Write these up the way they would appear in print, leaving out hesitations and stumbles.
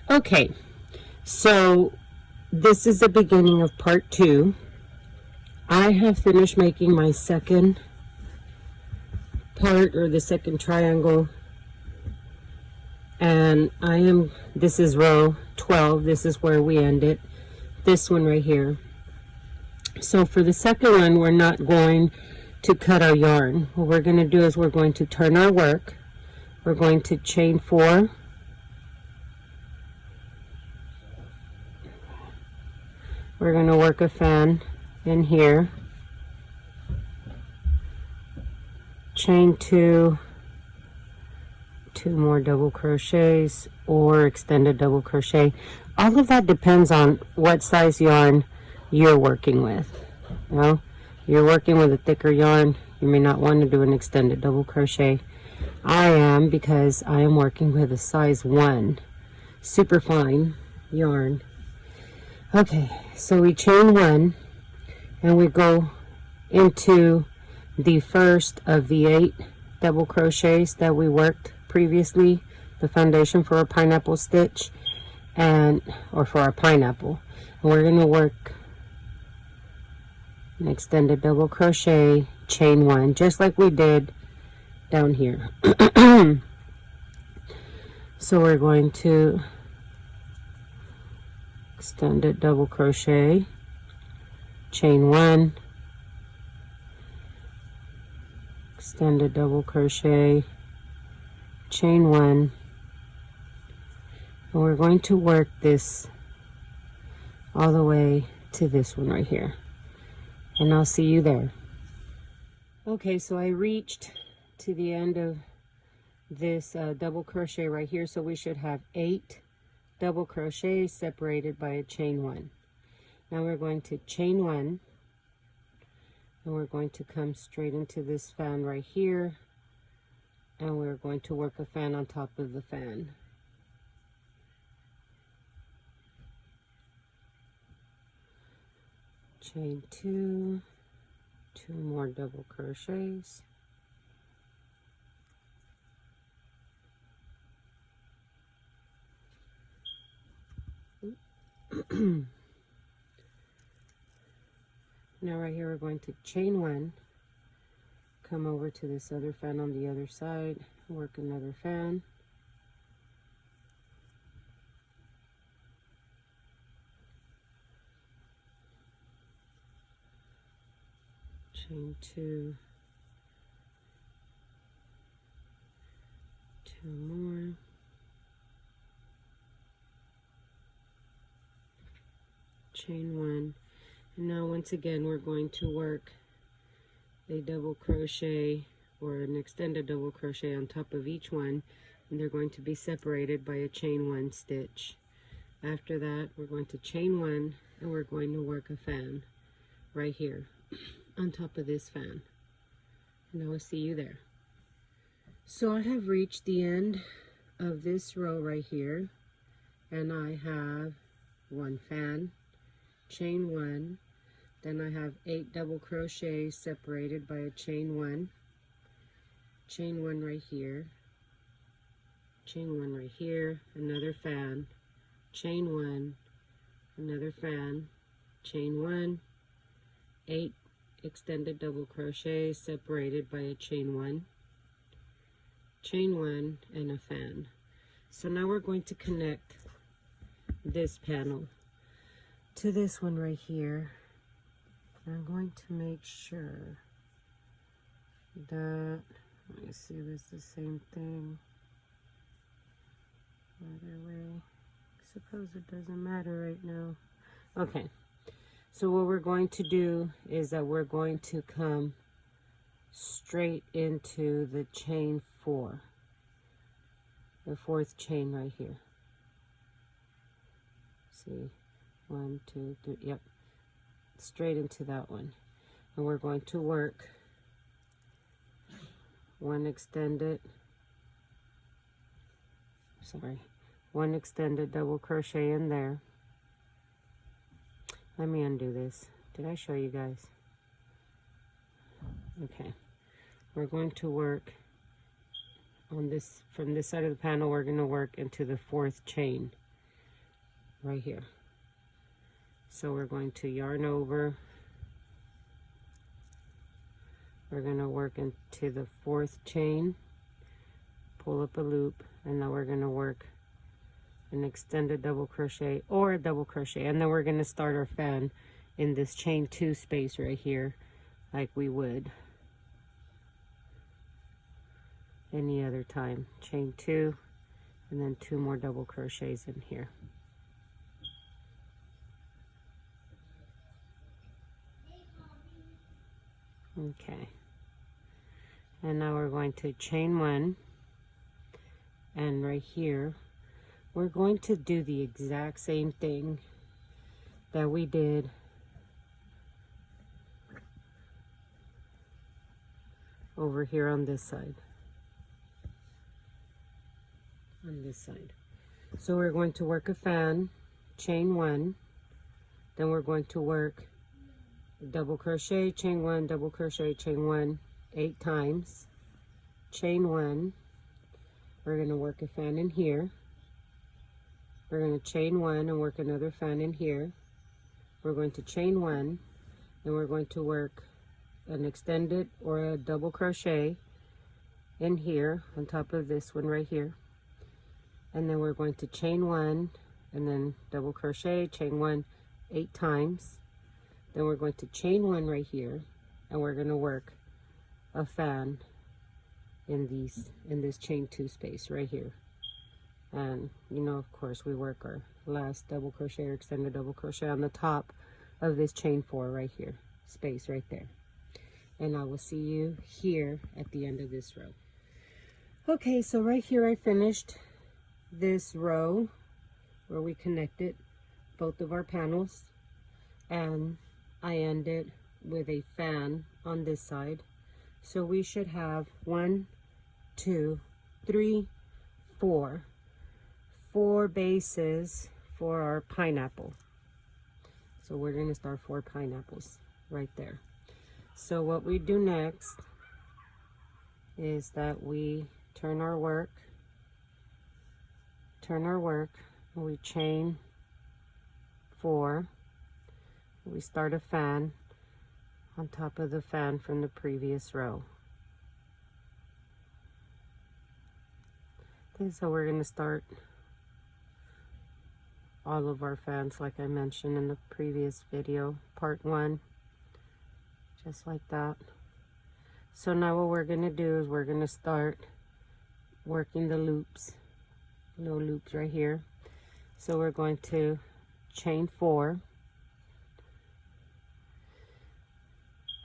Okay, so this is the beginning of part 2. I have finished making my second part, or the second triangle, and this is row 12. This is where we ended, this one right here. So for the second one, we're not going to cut our yarn. What we're going to do is we're going to turn our work. We're going to chain 4. We're going to work a fan in here. Chain 2, 2 more double crochets or extended double crochet. All of that depends on what size yarn you're working with. You know, you're working with a thicker yarn, you may not want to do an extended double crochet. I am, because I am working with a size 1 super fine yarn. Okay, so we chain 1 and we go into the first of the 8 double crochets that we worked previously, the foundation for a pineapple stitch, or for our pineapple. And we're going to work an extended double crochet, chain 1, just like we did down here. So we're going to extended double crochet, chain 1, extended double crochet, chain 1, and we're going to work this all the way to this one right here, and I'll see you there. Okay, so I reached to the end of this double crochet right here, so we should have 8 double crochets separated by a chain 1. Now we're going to chain 1, and we're going to come straight into this fan right here, and we're going to work a fan on top of the fan. Chain 2, 2 more double crochets, now right here we're going to chain 1, come over to this other fan on the other side, work another fan, chain 2, 2 more, chain 1, and now once again we're going to work a double crochet or an extended double crochet on top of each one, and they're going to be separated by a chain 1 stitch. After that, we're going to chain 1 and we're going to work a fan right here on top of this fan, and I will see you there. So I have reached the end of this row right here, and I have 1 fan, chain 1, then I have 8 double crochets separated by a chain 1 right here, chain 1 right here, another fan, chain 1, another fan, chain 1, 8 extended double crochets separated by a chain 1, and a fan. So now we're going to connect this panel to this one right here. I'm going to make sure that, let me see if it's the same thing. Either way, I suppose it doesn't matter right now. Okay, so what we're going to do is that we're going to come straight into the chain 4, the 4th chain right here. See, 1, 2, 3, yep, straight into that one, and we're going to work 1 extended double crochet in there. Let me undo this. Did I show you guys? Okay, we're going to work on this, from this side of the panel, we're going to work into the 4th chain. right here. So we're going to yarn over. We're going to work into the 4th chain, pull up a loop, and now we're going to work an extended double crochet or a double crochet, and then we're going to start our fan in this chain 2 space right here, like we would any other time. Chain 2, and then 2 more double crochets in here. Okay, and now we're going to chain 1, and right here we're going to do the exact same thing that we did over here on this side. So we're going to work a fan, chain 1, then we're going to work double crochet, chain 1, double crochet, chain 1 8 times, chain 1. We're going to work a fan in here. We're going to chain 1 and work another fan in here. We're going to chain 1, and we're going to work an extended or a double crochet in here on top of this one right here. And then we're going to chain 1 and then double crochet, chain 1 8 times. Then we're going to chain 1 right here, and we're going to work a fan in this chain 2 space right here. And you know, of course, we work our last double crochet or extended double crochet on the top of this chain 4 right here, space right there. And I will see you here at the end of this row. Okay, so right here I finished this row where we connected both of our panels, and I ended with a fan on this side. So we should have 1, 2, 3, 4 bases for our pineapple. So we're going to start 4 pineapples right there. So what we do next is that we turn our work, and we chain 4. We start a fan on top of the fan from the previous row. Okay, so we're going to start all of our fans like I mentioned in the previous video, part 1, just like that. So now what we're going to do is we're going to start working the loops, little loops right here. So we're going to chain 4,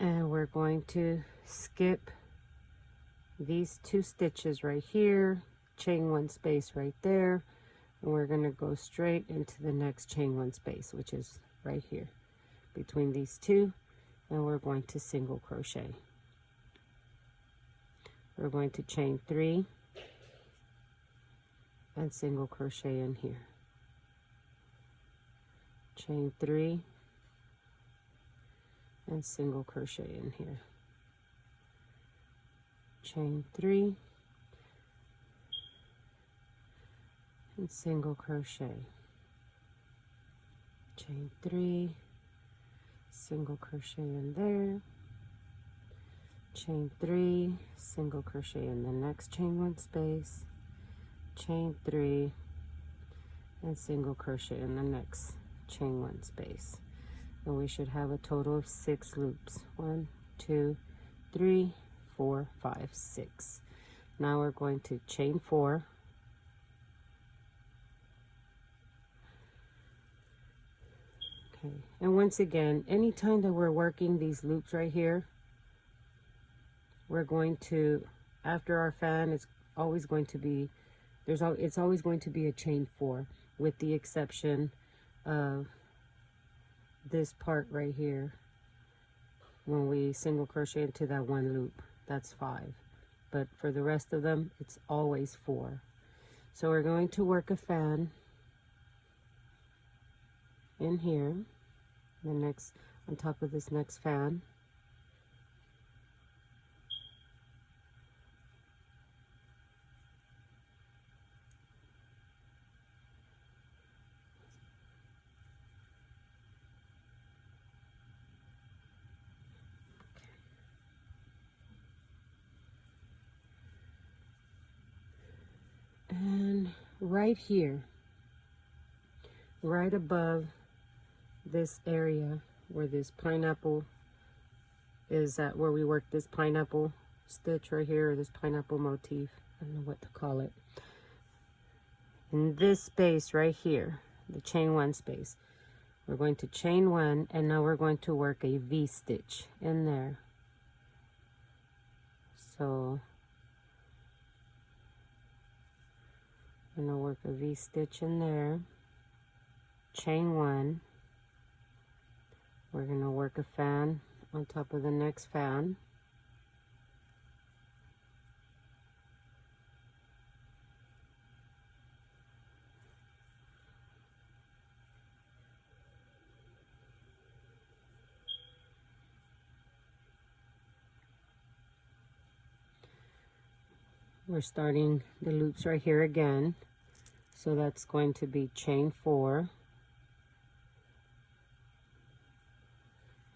and we're going to skip these 2 stitches right here, chain 1 space right there, and we're going to go straight into the next chain 1 space, which is right here between these 2, and we're going to single crochet. We're going to chain 3 and single crochet in here, chain 3 and single crochet in here, chain 3 and single crochet, chain 3, single crochet in there, chain 3, single crochet in the next chain 1 space, chain 3 and single crochet in the next chain 1 space. And we should have a total of 6 loops. 1, 2, 3, 4, 5, 6. Now we're going to chain 4, okay, and once again, anytime that we're working these loops right here, we're going to, after our fan, it's always going to be, it's always going to be a chain 4, with the exception of this part right here. When we single crochet into that 1 loop, that's 5, but for the rest of them, it's always 4. So we're going to work a fan in here, the next, on top of this next fan, And right here, right above this area where this pineapple is at, where we work this pineapple stitch right here, or this pineapple motif, I don't know what to call it. In this space right here, the chain one space, we're going to chain one, and now we're going to work a V stitch in there. So I'm going to work a V stitch in there, chain one, we're going to work a fan on top of the next fan, we're starting the loops right here again, so that's going to be chain 4,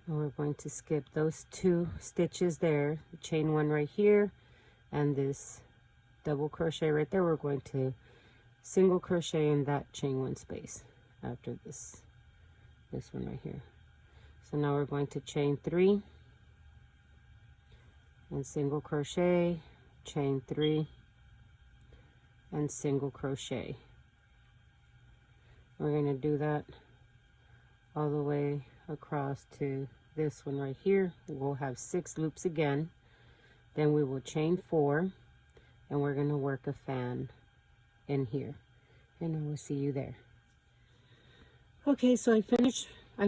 and we're going to skip those 2 stitches there, chain 1 right here and this double crochet right there. We're going to single crochet in that chain 1 space after this one right here. So now we're going to chain 3 and single crochet, chain 3 and single crochet. We're going to do that all the way across to this one right here. We'll have 6 loops again, then we will chain 4, and we're going to work a fan in here, and I will see you there. Okay, so I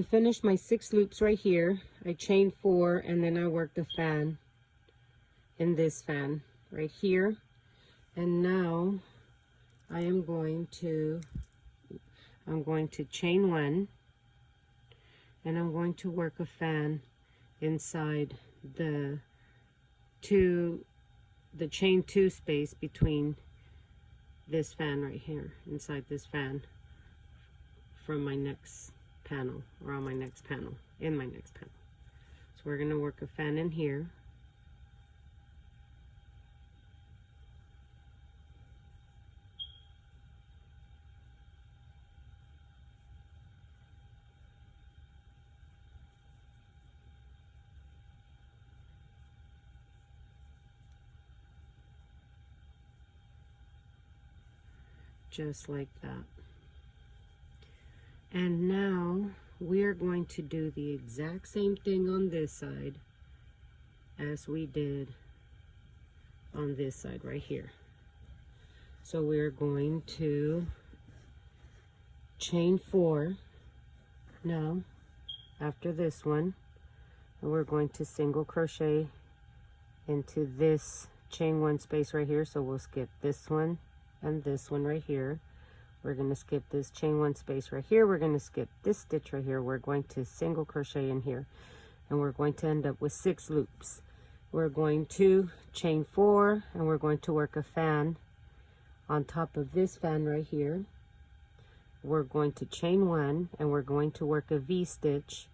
finished my 6 loops right here. I chained 4, and then I worked a fan in this fan right here, and now I'm going to chain 1, and I'm going to work a fan inside the chain 2 space between this fan right here, inside this fan from my next panel, or on my next panel, in my next panel. So we're going to work a fan in here, just like that. And now we are going to do the exact same thing on this side as we did on this side right here. So we're going to chain 4 now after this one, and we're going to single crochet into this chain 1 space right here. So we'll skip this one and this one right here. We're going to skip this chain 1 space right here. We're going to skip this stitch right here. We're going to single crochet in here, and we're going to end up with 6 loops. We're going to chain 4, and we're going to work a fan on top of this fan right here. We're going to chain 1, and we're going to work a V stitch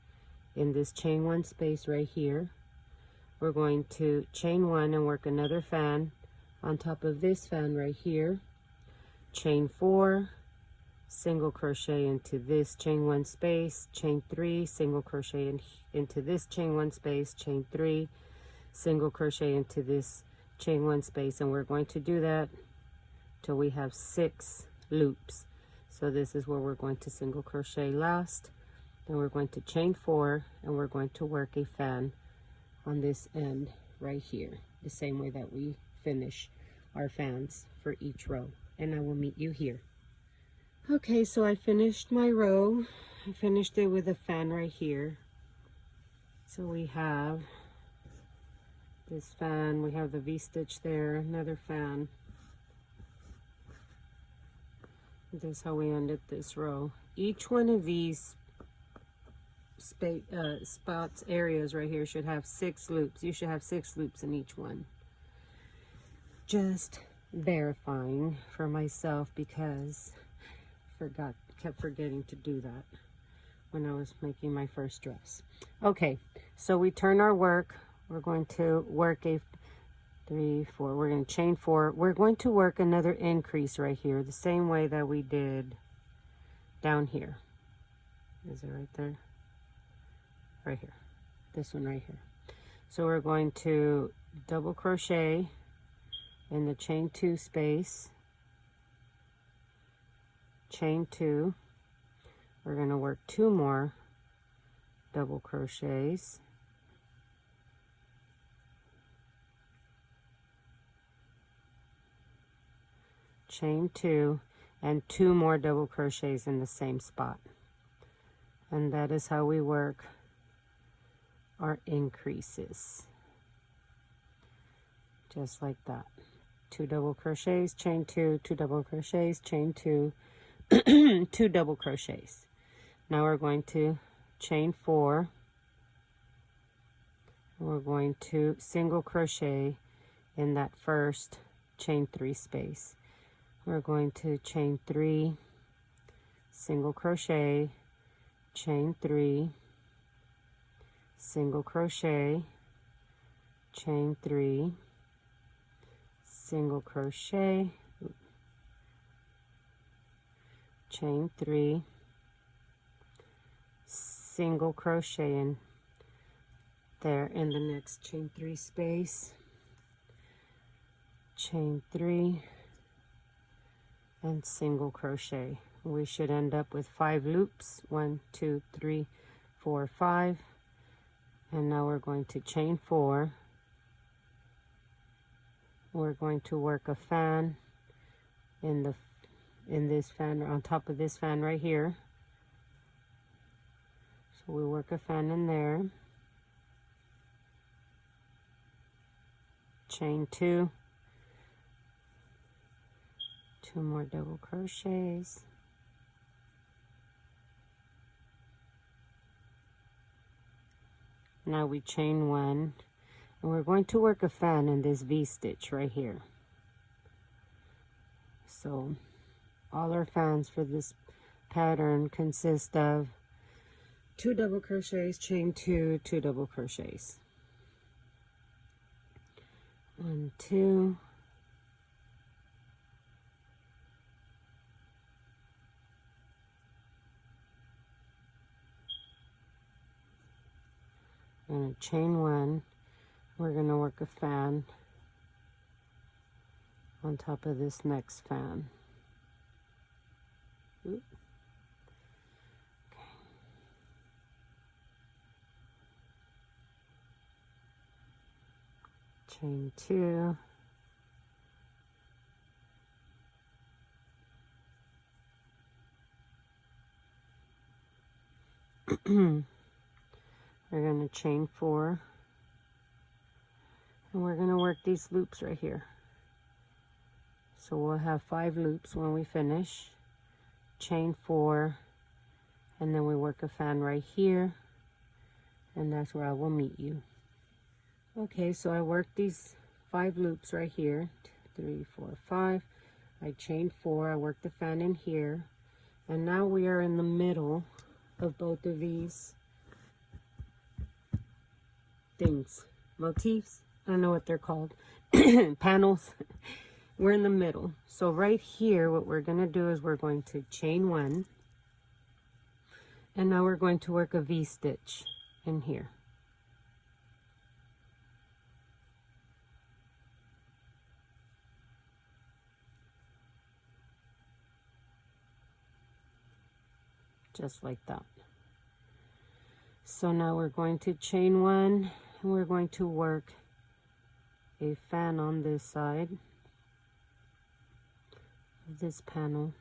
in this chain 1 space right here. We're going to chain 1 and work another fan on top of this fan right here. Chain 4, single crochet into this chain 1 space, chain 3, single crochet into this chain 1 space, chain 3, single crochet into this chain 1 space, and we're going to do that till we have 6 loops. So this is where we're going to single crochet last, then we're going to chain 4, and we're going to work a fan on this end right here, the same way that we finish our fans for each row. And I will meet you here. Okay, so I finished my row. I finished it with a fan right here. So we have this fan, we have the V stitch there, another fan. This is how we ended this row. Each one of these spots, areas right here should have 6 loops. You should have 6 loops in each one. Just verifying for myself, because kept forgetting to do that when I was making my first dress. Okay, so we turn our work. We're going to work a 3, 4. We're going to chain 4. We're going to work another increase right here, the same way that we did down here. Is it right there? Right here. This one right here. So we're going to double crochet in the chain 2 space, chain 2. We're going to work 2 more double crochets, chain 2, and 2 more double crochets in the same spot. And that is how we work our increases, just like that. 2 double crochets, chain 2, 2 double crochets, chain 2, 2 double crochets. Now we're going to chain 4. We're going to single crochet in that first chain 3 space. We're going to chain 3, single crochet, chain 3, single crochet, chain 3, single crochet, chain 3, single crochet in there in the next chain 3 space, chain 3, and single crochet. We should end up with 5 loops. 1, 2, 3, 4, 5. And now we're going to chain 4. We're going to work a fan in this fan, on top of this fan right here. So we work a fan in there. Chain 2. 2 more double crochets. Now we chain 1, and we're going to work a fan in this V-stitch right here. So all our fans for this pattern consist of 2 double crochets, chain 2, 2 double crochets. 1, 2. We're going to chain 1. We're going to work a fan on top of this next fan. Oop. Okay. Chain 2. We're going to chain 4, and we're going to work these loops right here. So we'll have 5 loops when we finish. Chain 4, and then we work a fan right here, and that's where I will meet you. Okay, so I worked these 5 loops right here. 2, 3, 4, 5. I chained 4. I worked the fan in here, and now we are in the middle of both of these things, motifs, I don't know what they're called, panels. We're in the middle. So right here, what we're going to do is we're going to chain 1, and now we're going to work a V-stitch in here. Just like that. So now we're going to chain 1, and we're going to work a fan on this side of this panel.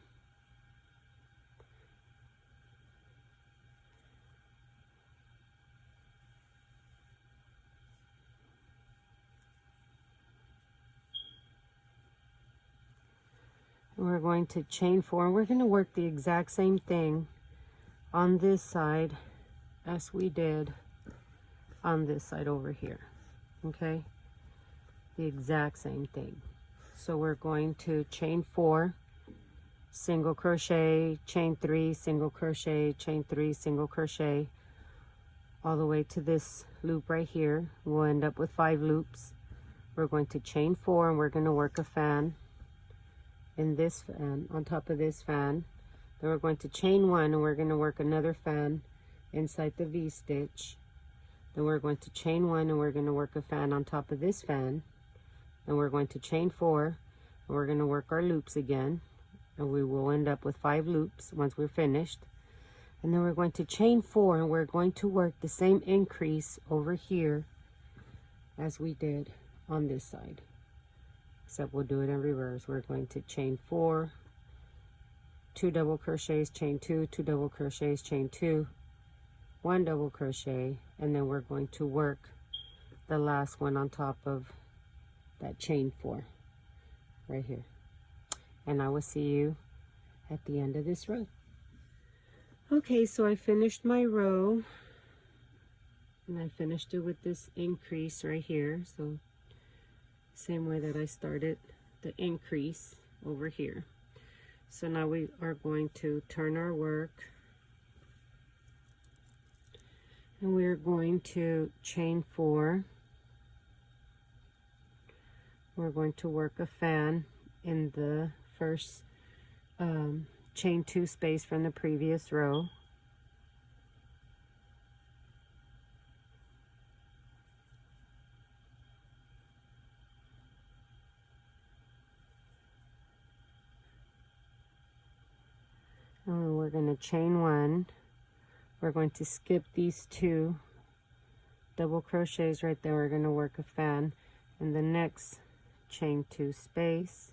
And we're going to chain 4, and we're going to work the exact same thing on this side as we did on this side over here. Okay, the exact same thing. So we're going to chain 4, single crochet, chain 3, single crochet, chain 3, single crochet, all the way to this loop right here. We'll end up with 5 loops. we're going to chain 4 and we're going to work a fan in this fan, on top of this fan. Then we're going to chain 1 and we're going to work another fan inside the V-stitch. Then we're going to chain 1 and we're going to work a fan on top of this fan. Then we're going to chain 4 and we're going to work our loops again, and we will end up with 5 loops once we're finished. And then we're going to chain 4 and we're going to work the same increase over here as we did on this side, except we'll do it in reverse. We're going to chain 4, 2 double crochets, chain 2, 2 double crochets, chain 2, 1 double crochet, and then we're going to work the last one on top of that chain 4 right here. And I will see you at the end of this row. Okay, so I finished my row, and I finished it with this increase right here. So same way that I started the increase over here. So now we are going to turn our work, and we're going to chain 4. We're going to work a fan in the first chain 2 space from the previous row. And we're going to chain 1. We're going to skip these 2 double crochets right there. We're going to work a fan in the next chain 2 space.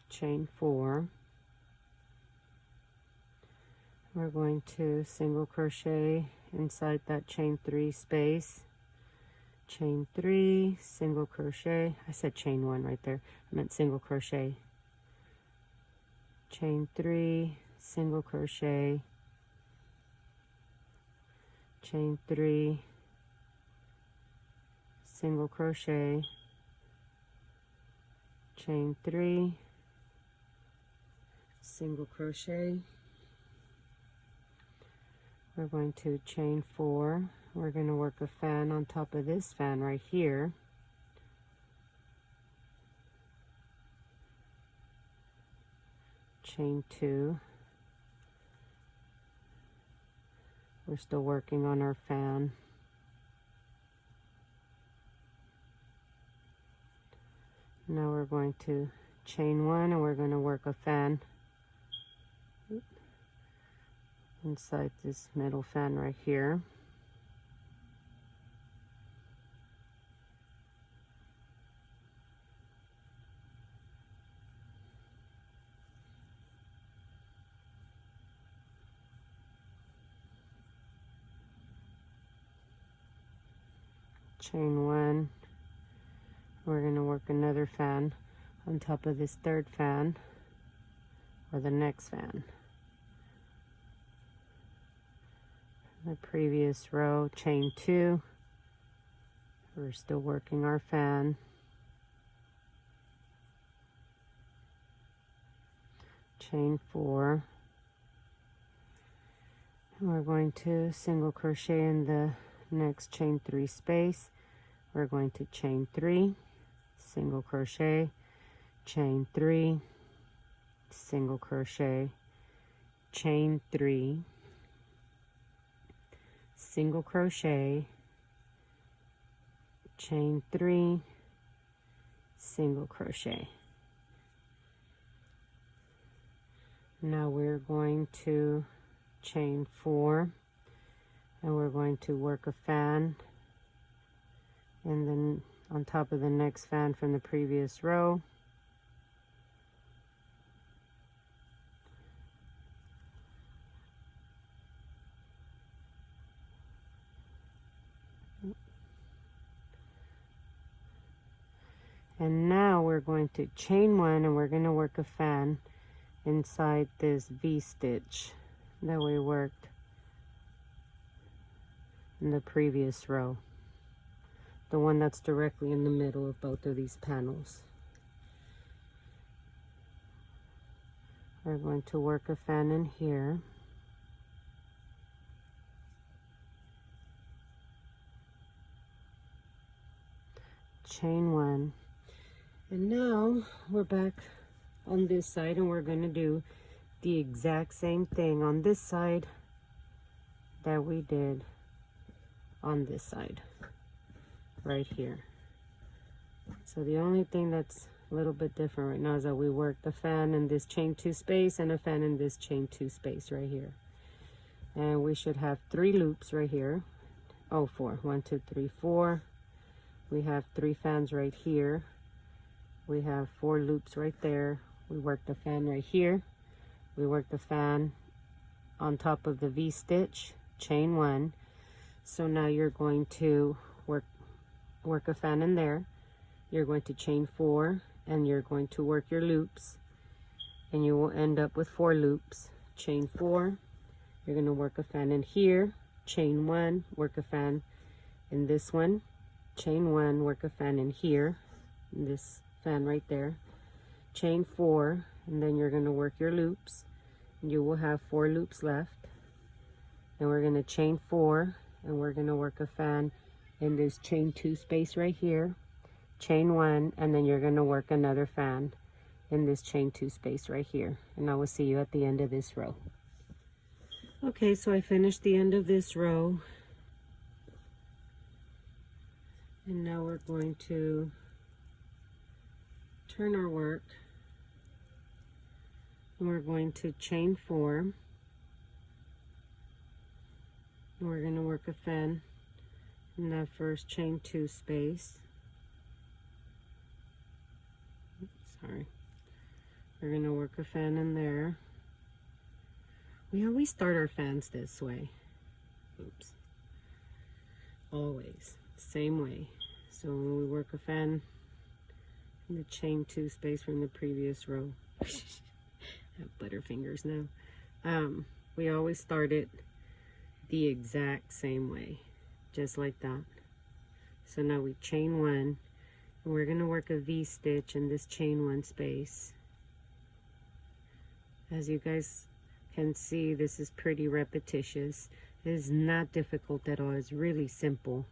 Chain 4. We're going to single crochet inside that chain 3 space, chain 3, single crochet. I said chain 1 right there, I meant single crochet, chain 3, single crochet, chain 3, single crochet, chain 3, single crochet. We're going to chain 4. We're going to work a fan on top of this fan right here. Chain 2. We're still working on our fan. Now we're going to chain 1 and we're going to work a fan inside this middle fan right here. Chain 1. We're going to work another fan on top of this third fan, or the next fan. The previous row, chain 2. We're still working our fan. Chain 4. And we're going to single crochet in the next chain 3 space. We're going to chain 3, single crochet, chain 3, single crochet, chain 3, single crochet, chain 3, single crochet. Now we're going to chain 4 and we're going to work a fan, and then on top of the next fan from the previous row. And now we're going to chain 1 and we're going to work a fan inside this V-stitch that we worked in the previous row, the one that's directly in the middle of both of these panels. We're going to work a fan in here. Chain 1. And now we're back on this side, and we're going to do the exact same thing on this side that we did on this side right here. So the only thing that's a little bit different right now is that we work the fan in this chain 2 space and a fan in this chain 2 space right here. And we should have 3 loops right here. Oh, 4. 1, 2, 3, 4. We have 3 fans right here. We have 4 loops right there. We work the fan right here. We work the fan on top of the V-stitch, chain 1. So now you're going to work a fan in there. You're going to chain 4, and you're going to work your loops, and you will end up with 4 loops. Chain 4, you're going to work a fan in here, chain 1, work a fan in this one, chain 1, work a fan in here, in this fan right there, chain 4, and then you're going to work your loops, and you will have 4 loops left. And we're going to chain 4, and we're going to work a fan in this chain 2 space right here, chain 1, and then you're going to work another fan in this chain 2 space right here. And I will see you at the end of this row. Okay, so I finished the end of this row, and now we're going to turn our work, and we're going to chain 4, and we're going to work a fan in that first chain 2 space. Sorry. We're going to work a fan in there. We always start our fans this way. Oops. Always. Same way. So when we work a fan in the chain 2 space from the previous row. I have butterfingers now. We always start it the exact same way. Just like that. So now we chain 1. And we're going to work a V-stitch in this chain 1 space. As you guys can see, this is pretty repetitious. It is not difficult at all. It's really simple.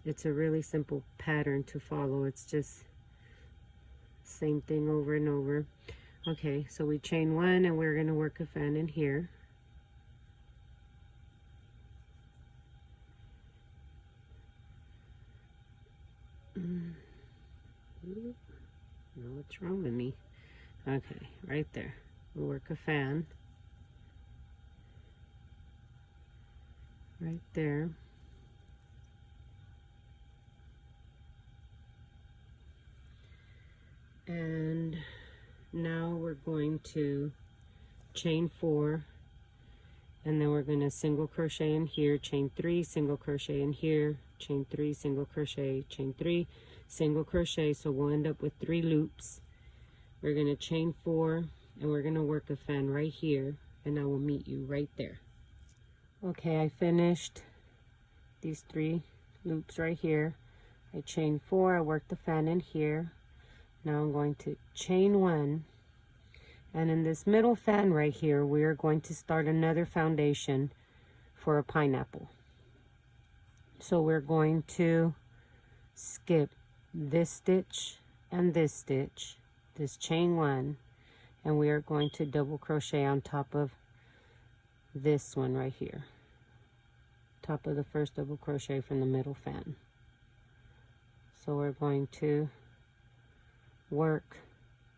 It's a really simple pattern to follow. It's just same thing over and over. Okay, so we chain 1, and we're going to work a fan in here. What's wrong with me? Okay, right there. We'll work a fan right there. And now we're going to chain 4, and then we're going to single crochet in here, chain 3, single crochet in here, chain 3, single crochet, chain 3, single crochet. So we'll end up with 3 loops. We're going to chain 4, and we're going to work a fan right here, and I will meet you right there. Okay, I finished these 3 loops right here. I chain 4, I worked the fan in here. Now I'm going to chain 1, and in this middle fan right here, we are going to start another foundation for a pineapple. So we're going to skip this stitch and this stitch, this chain 1, and we are going to double crochet on top of this one right here, top of the first double crochet from the middle fan. So we're going to work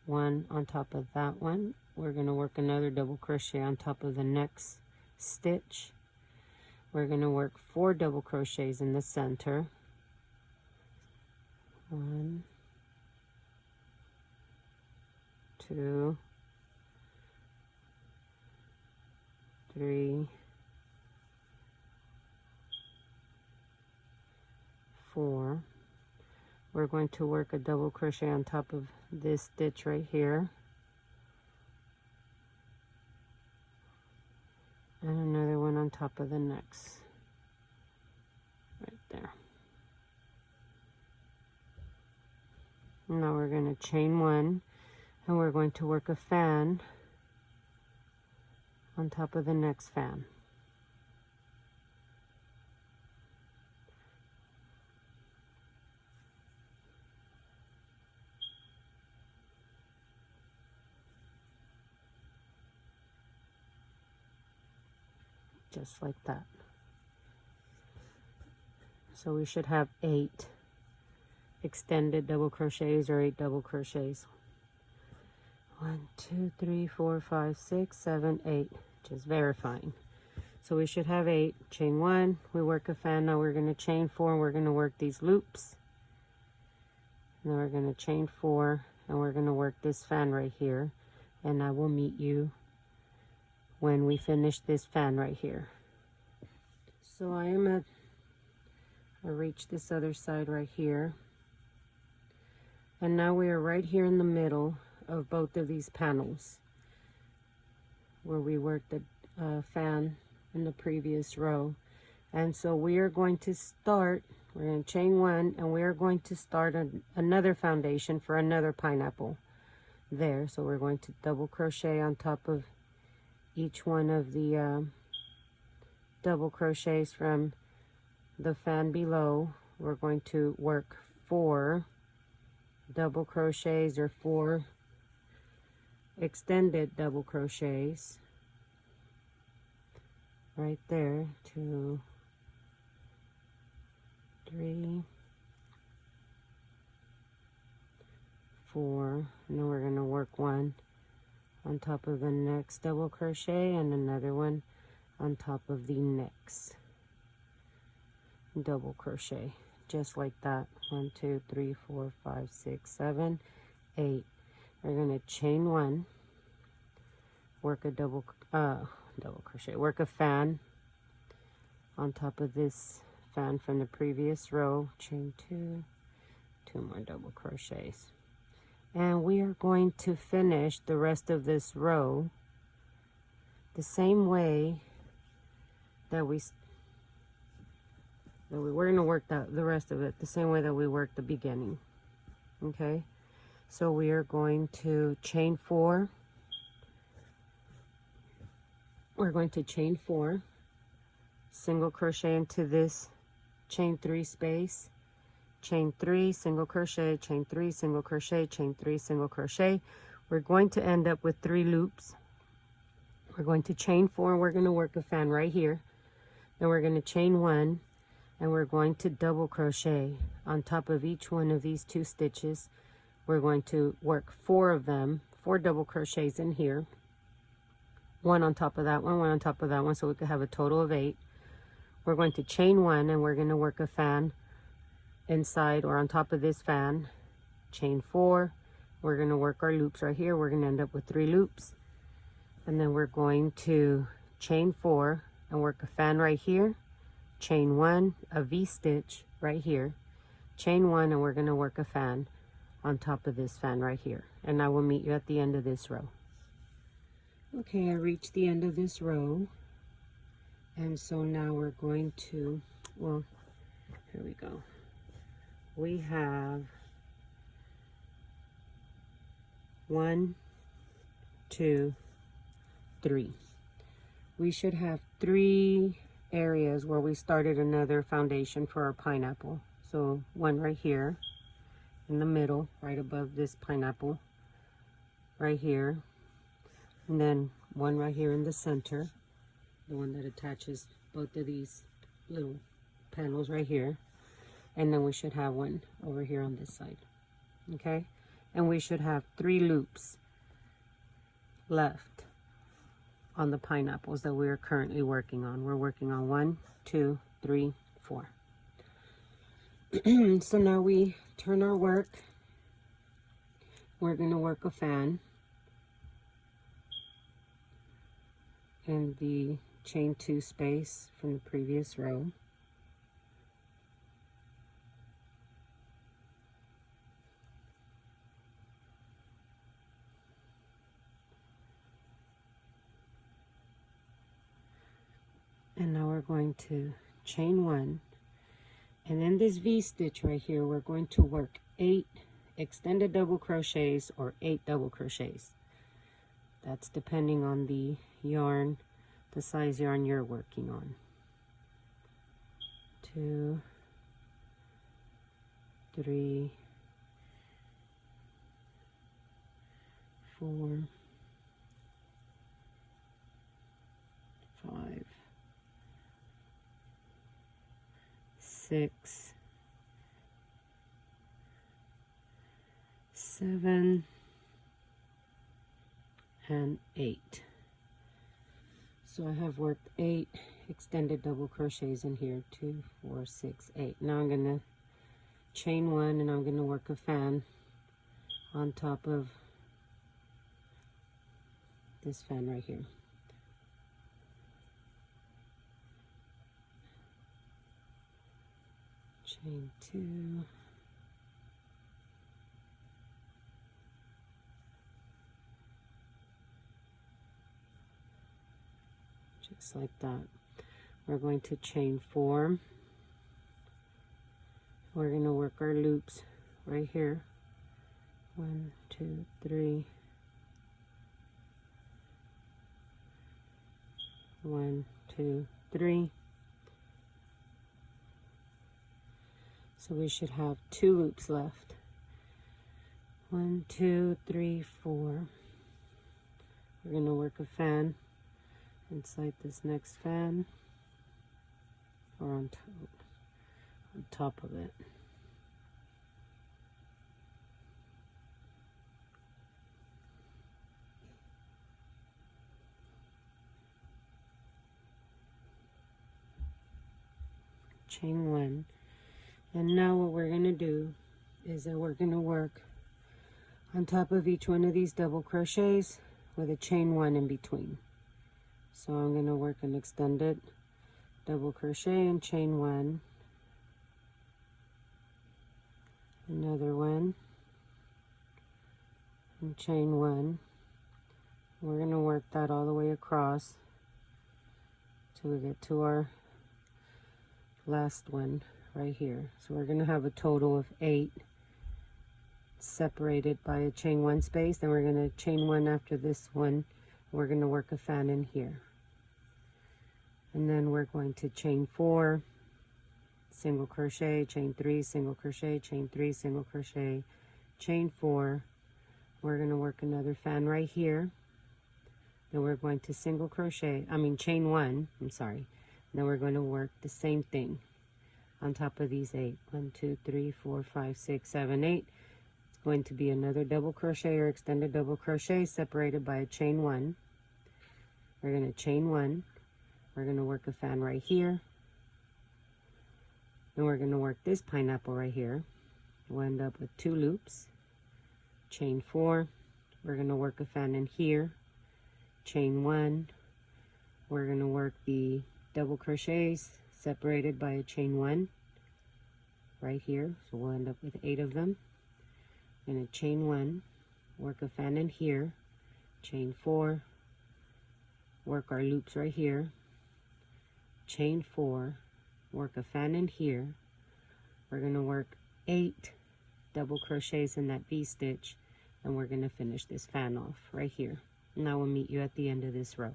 one on top of that one. We're going to work another double crochet on top of the next stitch. We're going to work 4 double crochets in the center. 1, 2, 3, 4. We're going to work a double crochet on top of this stitch right here, and another one on top of the next right there. Now we're going to chain one, and we're going to work a fan on top of the next fan. Just like that. So we should have 8 extended double crochets or 8 double crochets. 1, 2, 3, 4, 5, 6, 7, 8. Just verifying. So we should have 8. Chain 1, we work a fan. Now we're going to chain 4 and we're going to work these loops. And then we're going to chain 4 and we're going to work this fan right here. And I will meet you when we finish this fan right here. So I reach this other side right here. And now we are right here in the middle of both of these panels where we worked the fan in the previous row. And so we are going to start, we're going to chain 1 and we are going to start another foundation for another pineapple there. So we're going to double crochet on top of each one of the double crochets from the fan below. We're going to work 4 double crochets or 4 extended double crochets right there. 2, 3, 4, and then we're going to work 1 on top of the next double crochet and another one on top of the next double crochet, just like that. 1, 2, 3, 4, 5, 6, 7, 8. We're going to chain 1, work a double crochet, work a fan on top of this fan from the previous row, chain 2, 2 more double crochets. And we are going to finish the rest of this row the same way that we're going to work the rest of it the same way that we worked the beginning. Okay, so we are going to chain 4. We're going to chain 4, single crochet into this chain 3 space, chain 3, single crochet, chain 3, single crochet, chain 3, single crochet. We're going to end up with 3 loops. We're going to chain 4 and we're going to work a fan right here. Then we're going to chain 1 and we're going to double crochet on top of each one of these 2 stitches. We're going to work 4 of them, 4 double crochets in here, 1 on top of that one, 1 on top of that one, so we could have a total of 8. We're going to chain 1 and we're going to work a fan inside or on top of this fan, chain 4. We're going to work our loops right here. We're going to end up with 3 loops, and then we're going to chain 4 and work a fan right here, chain 1, a V-stitch right here, chain 1, and we're going to work a fan on top of this fan right here. And I will meet you at the end of this row. Okay, I reached the end of this row, and so now we're going to, well, here we go. We have 1, 2, 3. We should have 3 areas where we started another foundation for our pineapple. So 1 right here in the middle, right above this pineapple, right here, and then 1 right here in the center, the one that attaches both of these little panels right here, and then we should have 1 over here on this side. Okay, and we should have 3 loops left on the pineapples that we are currently working on. We're working on 1, 2, 3, 4. So now we turn our work. We're going to work a fan in the chain 2 space from the previous row. And now we're going to chain 1 And then this V-stitch right here, we're going to work 8 extended double crochets or 8 double crochets. That's depending on the yarn, the size yarn you're working on. 2, 3, 4, 5, 6, 7, and 8. So I have worked 8 extended double crochets in here. 2, 4, 6, 8. Now I'm going to chain 1 and I'm going to work a fan on top of this fan right here. Chain 2. Just like that. We're going to chain 4. We're going to work our loops right here. 1, 2, 3. 1, 2, 3. So we should have 2 loops left. 1, 2, 3, 4. We're going to work a fan inside this next fan, or on top of it. Chain 1. And now what we're going to do is that we're going to work on top of each one of these double crochets with a chain 1 in between. So I'm going to work an extended double crochet and chain 1, another one, and chain 1. We're going to work that all the way across till we get to our last one right here. So we're going to have a total of 8 separated by a chain 1 space. Then we're going to chain 1 after this one. We're going to work a fan in here. And then we're going to chain 4, single crochet, chain 3, single crochet, chain 3, single crochet, chain 4. We're going to work another fan right here. Then we're going to chain 1, I'm sorry. Then we're going to work the same thing on top of these 8. 1, 2, 3, 4, 5, 6, 7, 8. It's going to be another double crochet or extended double crochet separated by a chain 1. We're going to chain 1. We're going to work a fan right here. Then we're going to work this pineapple right here. We'll end up with 2 loops. Chain 4. We're going to work a fan in here. Chain 1. We're going to work the double crochets separated by a chain 1 right here. So we'll end up with 8 of them. Going to chain 1, work a fan in here, chain 4, work our loops right here, chain 4, work a fan in here. We're going to work 8 double crochets in that V-stitch, and we're going to finish this fan off right here. And I will meet you at the end of this row.